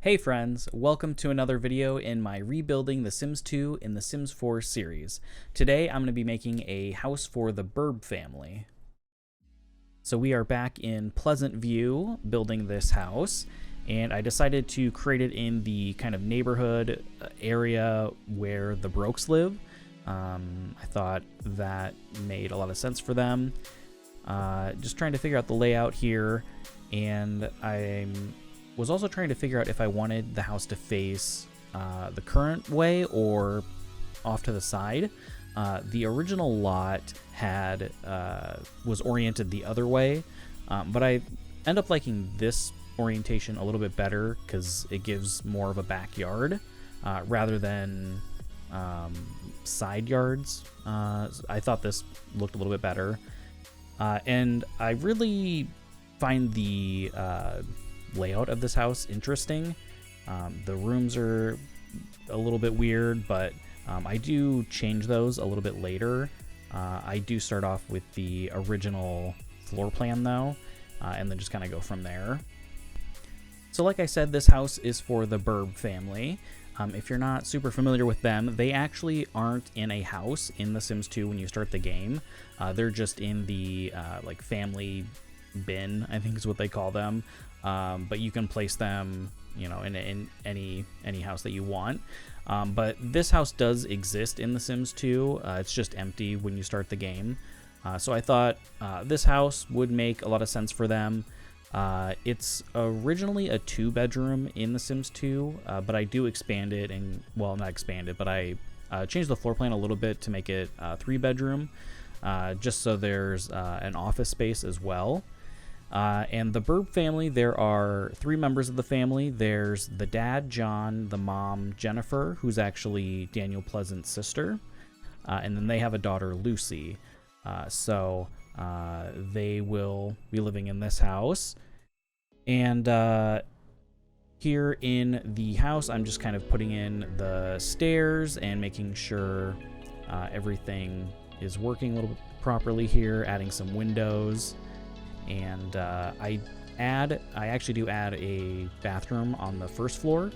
Hey friends, welcome to another video in my Rebuilding The Sims 2 in The Sims 4 series. Today I'm going to be making a house for the Burb family. So we are back in Pleasant View building this house, and I decided to create it in the kind of neighborhood area where the Brokes live. I thought that made a lot of sense for them. Just trying to figure out the layout here, and I'm was also trying to figure out if I wanted the house to face the current way or off to the side. The original lot had was oriented the other way, but I end up liking this orientation a little bit better because it gives more of a backyard rather than side yards. I thought this looked a little bit better, and I really find the layout of this house interesting. The rooms are a little bit weird, but I do change those a little bit later. I do start off with the original floor plan though, and then just kind of go from there. So like I said, this house is for the Burb family. If you're not super familiar with them, they actually aren't in a house in The Sims 2 when you start the game. They're just in the like family bin, I think is what they call them. But you can place them, you know, in any house that you want. But this house does exist in The Sims 2. It's just empty when you start the game. So I thought this house would make a lot of sense for them. It's originally a 2-bedroom in The Sims 2, but I do expand it, and well, not expand it, but I changed the floor plan a little bit to make it 3-bedroom, just so there's an office space as well. And the Burb family, there are 3 members of the family. There's the dad, John, the mom, Jennifer, who's actually Daniel Pleasant's sister, and then they have a daughter, Lucy. So they will be living in this house. And here in the house, I'm just kind of putting in the stairs and making sure everything is working a little bit properly here, adding some windows. And I actually do add a bathroom on the first floor.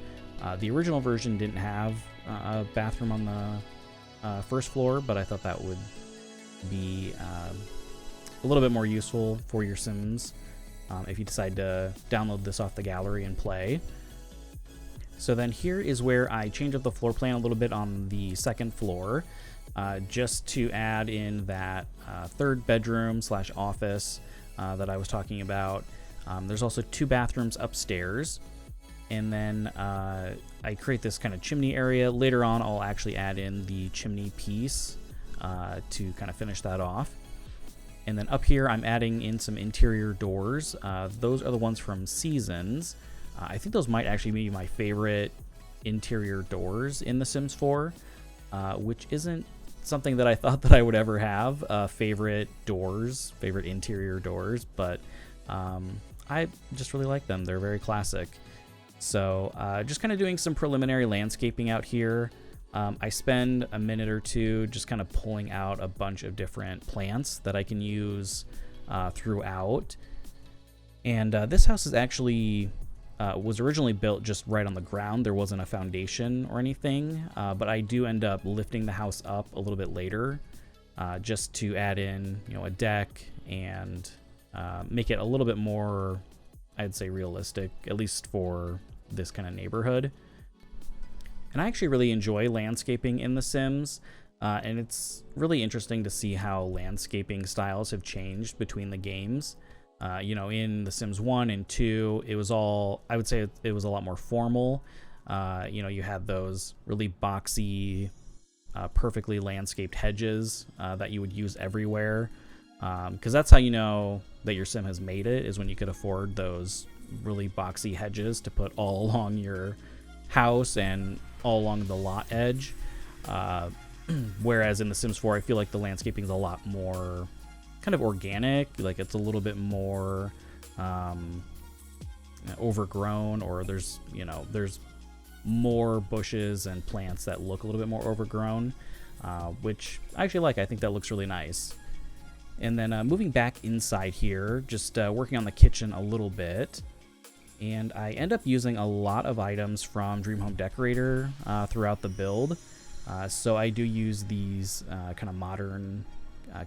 The original version didn't have a bathroom on the first floor, but I thought that would be a little bit more useful for your Sims if you decide to download this off the gallery and play. So then here is where I change up the floor plan a little bit on the second floor, just to add in that 3rd bedroom / office that I was talking about. There's also 2 bathrooms upstairs, and then I create this kind of chimney area. Later on, I'll actually add in the chimney piece to kind of finish that off. And then up here, I'm adding in some interior doors. Those are the ones from Seasons. I think those might actually be my favorite interior doors in The Sims 4, which isn't something that I thought that I would ever have, favorite interior doors, but I just really like them. They're very classic. So just kind of doing some preliminary landscaping out here. I spend a minute or two just kind of pulling out a bunch of different plants that I can use throughout. And this house is actually was originally built just right on the ground. There wasn't a foundation or anything, but I do end up lifting the house up a little bit later, just to add in, you know, a deck and make it a little bit more, I'd say, realistic, at least for this kind of neighborhood. And I actually really enjoy landscaping in The Sims, and it's really interesting to see how landscaping styles have changed between the games. You know, in The Sims 1 and 2, it was all, I would say it was a lot more formal. You know, you had those really boxy, perfectly landscaped hedges that you would use everywhere. Because that's how you know that your Sim has made it, is when you could afford those really boxy hedges to put all along your house and all along the lot edge. Whereas in The Sims 4, I feel like the landscaping is a lot more kind of organic, like it's a little bit more overgrown, or there's more bushes and plants that look a little bit more overgrown, which I actually like. I think that looks really nice. And then moving back inside here, just working on the kitchen a little bit. And I end up using a lot of items from Dream Home Decorator throughout the build. So I do use these kind of modern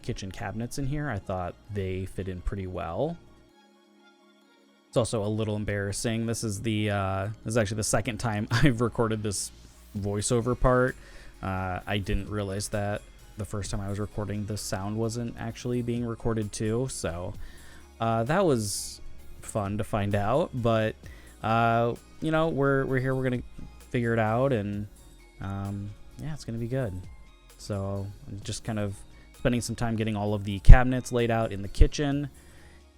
kitchen cabinets in here. I thought they fit in pretty well. It's also a little embarrassing. This is actually the second time I've recorded this voiceover part. I didn't realize that the first time I was recording, the sound wasn't actually being recorded too. So that was fun to find out. But you know, we're here. We're gonna figure it out, and yeah, it's gonna be good. So I'm just kind of spending some time getting all of the cabinets laid out in the kitchen,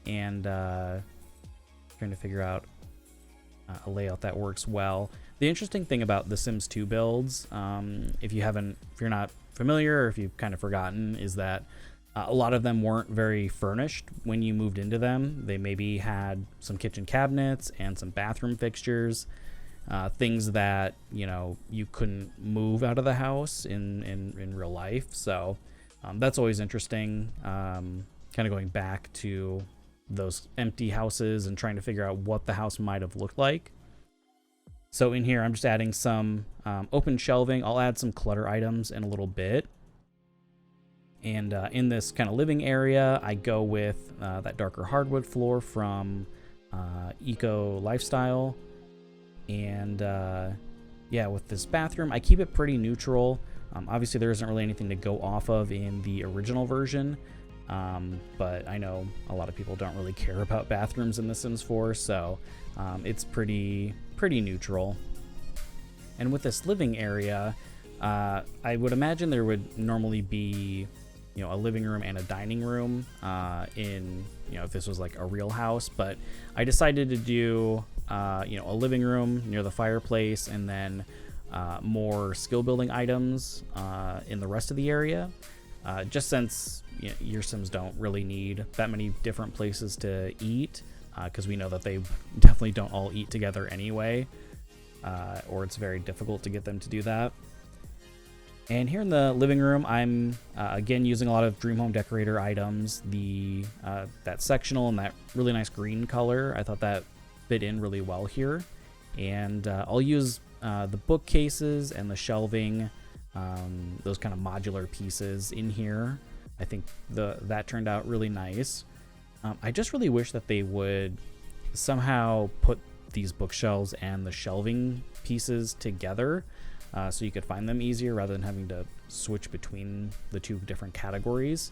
and trying to figure out a layout that works well. The interesting thing about the Sims 2 builds, if you're not familiar, or if you've kind of forgotten, is that a lot of them weren't very furnished when you moved into them. They maybe had some kitchen cabinets and some bathroom fixtures, things that, you know, you couldn't move out of the house in real life. So that's always interesting, kind of going back to those empty houses and trying to figure out what the house might have looked like. So in here, I'm just adding some open shelving. I'll add some clutter items in a little bit. And in this kind of living area, I go with that darker hardwood floor from Eco Lifestyle. And yeah, with this bathroom, I keep it pretty neutral. Obviously, there isn't really anything to go off of in the original version. But I know a lot of people don't really care about bathrooms in The Sims 4, so it's pretty neutral. And with this living area, I would imagine there would normally be, you know, a living room and a dining room in, you know, if this was like a real house. But I decided to do, you know, a living room near the fireplace, and then more skill building items in the rest of the area. Just since, you know, your Sims don't really need that many different places to eat, because we know that they definitely don't all eat together anyway, or it's very difficult to get them to do that. And here in the living room, I'm again using a lot of Dream Home Decorator items. That sectional and that really nice green color, I thought that fit in really well here. And I'll use the bookcases and the shelving, those kind of modular pieces in here. I think that turned out really nice. I just really wish that they would somehow put these bookshelves and the shelving pieces together, so you could find them easier rather than having to switch between the two different categories,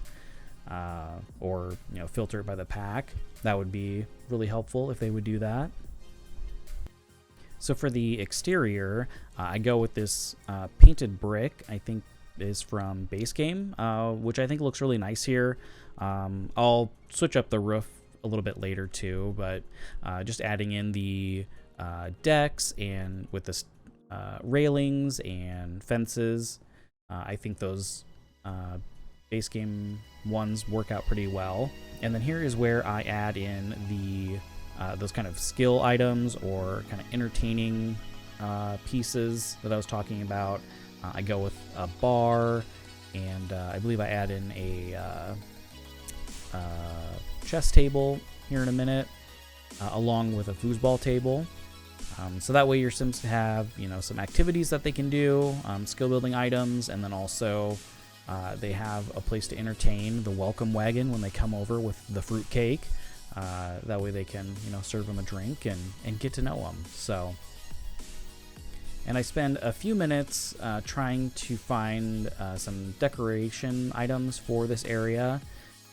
or, you know, filter it by the pack. That would be really helpful if they would do that. So for the exterior, I go with this painted brick. I think is from Base Game, which I think looks really nice here. I'll switch up the roof a little bit later too, but just adding in the decks and with this railings and fences, I think those Base Game ones work out pretty well. And then here is where I add in the those kind of skill items or kind of entertaining pieces that I was talking about. I go with a bar, and I believe I add in a chess table here in a minute, along with a foosball table. So that way your Sims have, you know, some activities that they can do, skill building items, and then also they have a place to entertain the welcome wagon when they come over with the fruit cake. That way they can, you know, serve them a drink and get to know them. So, and I spend a few minutes trying to find some decoration items for this area,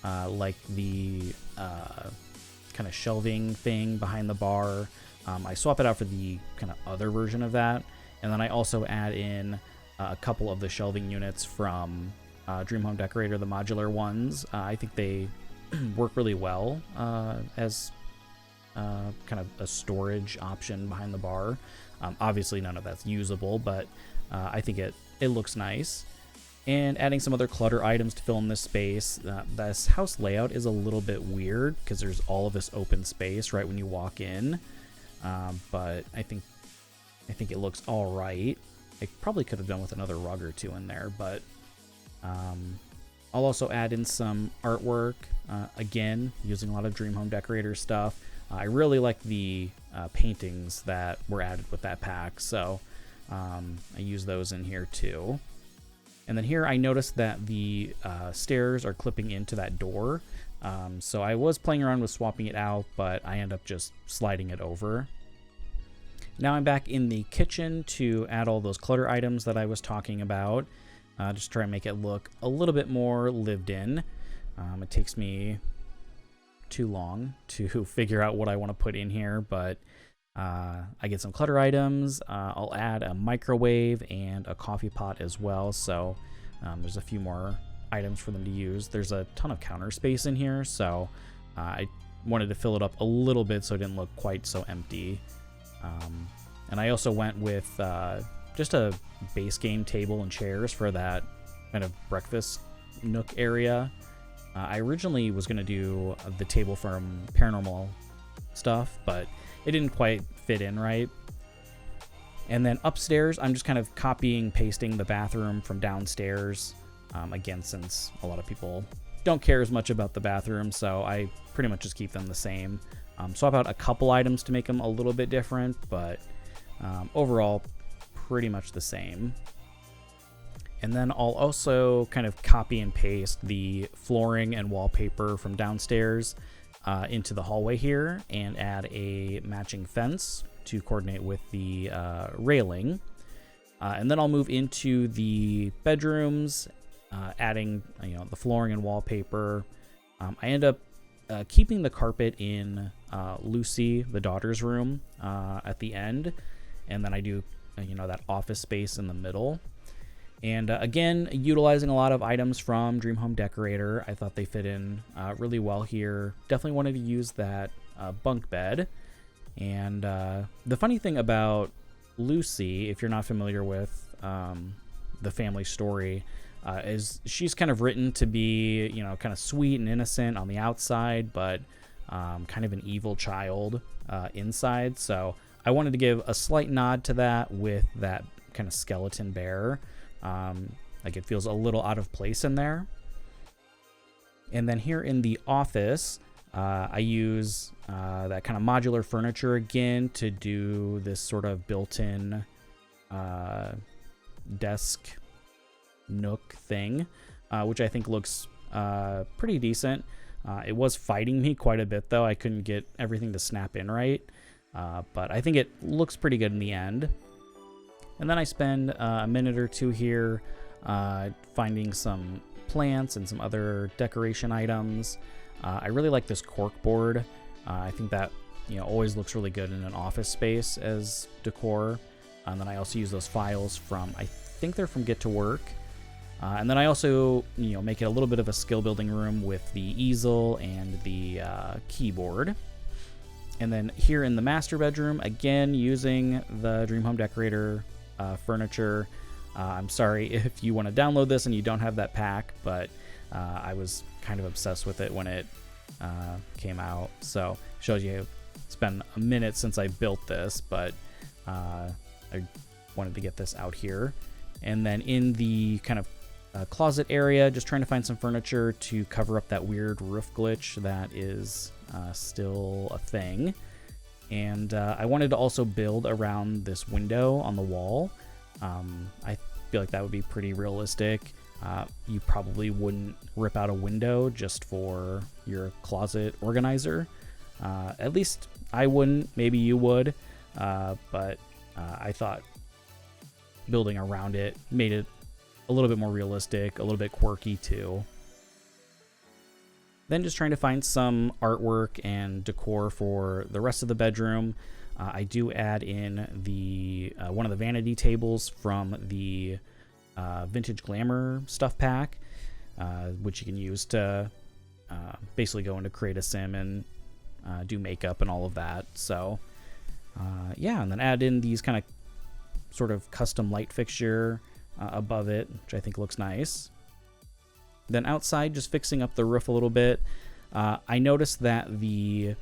like the kind of shelving thing behind the bar. I swap it out for the kind of other version of that, and then I also add in a couple of the shelving units from Dream Home Decorator, the modular ones. I think they work really well as kind of a storage option behind the bar. Obviously none of that's usable, but I think it looks nice. And adding some other clutter items to fill in this space. This house layout is a little bit weird because there's all of this open space right when you walk in, but I think it looks all right. I probably could have done with another rug or two in there, but I'll also add in some artwork, again, using a lot of Dream Home Decorator stuff. I really like the paintings that were added with that pack, so I use those in here too. And then here I noticed that the stairs are clipping into that door. So I was playing around with swapping it out, but I end up just sliding it over. Now I'm back in the kitchen to add all those clutter items that I was talking about. Just try and make it look a little bit more lived in. It takes me too long to figure out what I want to put in here, but I get some clutter items. I'll add a microwave and a coffee pot as well, so there's a few more items for them to use. There's a ton of counter space in here, so I wanted to fill it up a little bit so it didn't look quite so empty. And I also went with just a base game table and chairs for that kind of breakfast nook area. I originally was going to do the table from Paranormal Stuff, but it didn't quite fit in right. And then upstairs, I'm just kind of copying, pasting the bathroom from downstairs. Again, since a lot of people don't care as much about the bathroom, so I pretty much just keep them the same. Swap out a couple items to make them a little bit different, but overall, pretty much the same. And then I'll also kind of copy and paste the flooring and wallpaper from downstairs into the hallway here and add a matching fence to coordinate with the railing. And then I'll move into the bedrooms, adding the flooring and wallpaper. I end up keeping the carpet in Lucy, the daughter's room, at the end, and then I do that office space in the middle. And again, utilizing a lot of items from Dream Home Decorator. I thought they fit in really well here. Definitely wanted to use that bunk bed. And the funny thing about Lucy, if you're not familiar with the family story, is she's kind of written to be, kind of sweet and innocent on the outside, but kind of an evil child inside. So I wanted to give a slight nod to that with that kind of skeleton bear. Like it feels a little out of place in there. And then here in the office, I use that kind of modular furniture again to do this sort of built-in desk nook thing, which I think looks pretty decent. It was fighting me quite a bit, though. I couldn't get everything to snap in right, but I think it looks pretty good in the end. And then I spend a minute or two here finding some plants and some other decoration items. I really like this cork board. I think that always looks really good in an office space as decor. And then I also use those files from, I think they're from Get to Work. And then I also make it a little bit of a skill building room with the easel and the keyboard. And then here in the master bedroom, again using the Dream Home Decorator furniture. I'm sorry if you want to download this and you don't have that pack, but I was kind of obsessed with it when it came out. So shows you it's been a minute since I built this, but I wanted to get this out here. And then in the kind of closet area, just trying to find some furniture to cover up that weird roof glitch that is still a thing. And I wanted to also build around this window on the wall. I feel like that would be pretty realistic. You probably wouldn't rip out a window just for your closet organizer. At least I wouldn't. Maybe you would. But I thought building around it made it a little bit more realistic, a little bit quirky too. Then just trying to find some artwork and decor for the rest of the bedroom. I do add in the one of the vanity tables from the Vintage Glamour stuff pack, which you can use to basically go into Create a Sim and do makeup and all of that. So yeah, and then add in these kind of sort of custom light fixture above it, which I think looks nice. Then outside, just fixing up the roof a little bit. I noticed that the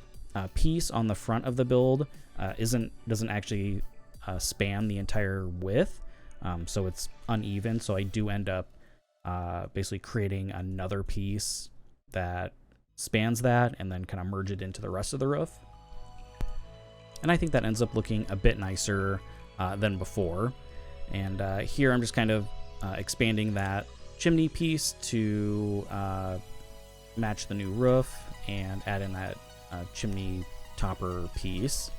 piece on the front of the build doesn't actually span the entire width, so it's uneven. So I do end up basically creating another piece that spans that and then kind of merge it into the rest of the roof. And I think that ends up looking a bit nicer than before. And here I'm just kind of expanding that chimney piece to match the new roof and add in that chimney topper piece.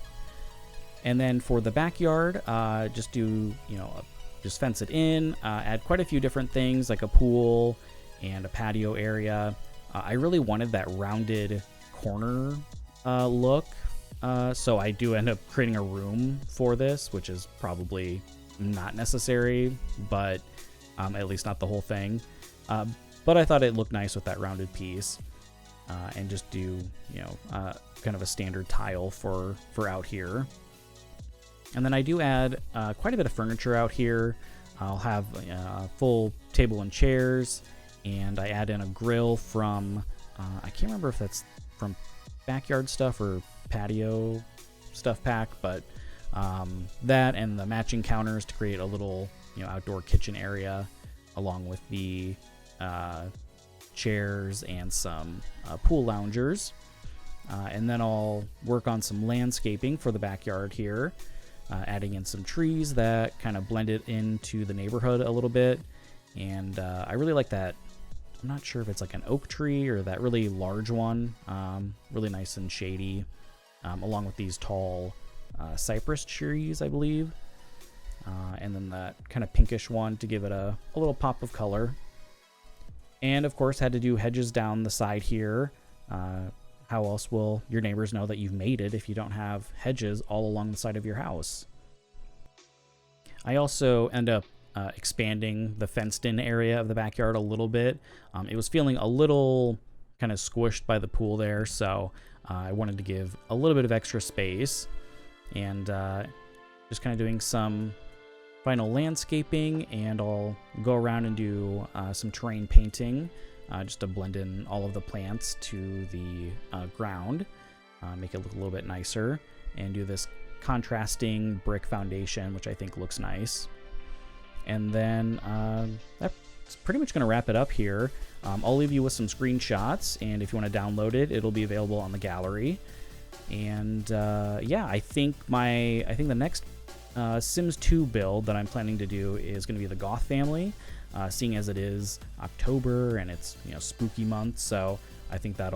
And then for the backyard, just do, just fence it in, add quite a few different things like a pool and a patio area. I really wanted that rounded corner look, so I do end up creating a room for this, which is probably not necessary, but at least not the whole thing. But I thought it looked nice with that rounded piece, and just do, kind of a standard tile for out here. And then I do add quite a bit of furniture out here. I'll have a full table and chairs, and I add in a grill from, I can't remember if that's from Backyard Stuff or Patio Stuff Pack, but that and the matching counters to create a little, outdoor kitchen area, along with the chairs and some pool loungers. And then I'll work on some landscaping for the backyard here, adding in some trees that kind of blend it into the neighborhood a little bit. And I really like that. I'm not sure if it's like an oak tree or that really large one, really nice and shady, along with these tall cypress trees, I believe. And then that kind of pinkish one to give it a little pop of color. And of course had to do hedges down the side here. How else will your neighbors know that you've made it if you don't have hedges all along the side of your house? I also end up expanding the fenced-in area of the backyard a little bit. It was feeling a little kind of squished by the pool there, so I wanted to give a little bit of extra space, and just kind of doing some final landscaping, and I'll go around and do some terrain painting just to blend in all of the plants to the ground, make it look a little bit nicer, and do this contrasting brick foundation, which I think looks nice. And then that's pretty much going to wrap it up here. I'll leave you with some screenshots, and if you want to download it, it'll be available on the gallery. And yeah, I think the next Sims 2 build that I'm planning to do is going to be the Goth family, seeing as it is October and it's spooky month. So I think that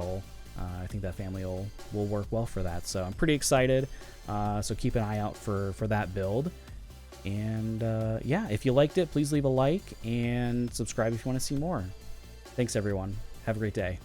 family will work well for that. So I'm pretty excited. So keep an eye out for that build. And yeah, if you liked it, please leave a like and subscribe if you want to see more. Thanks, everyone. Have a great day.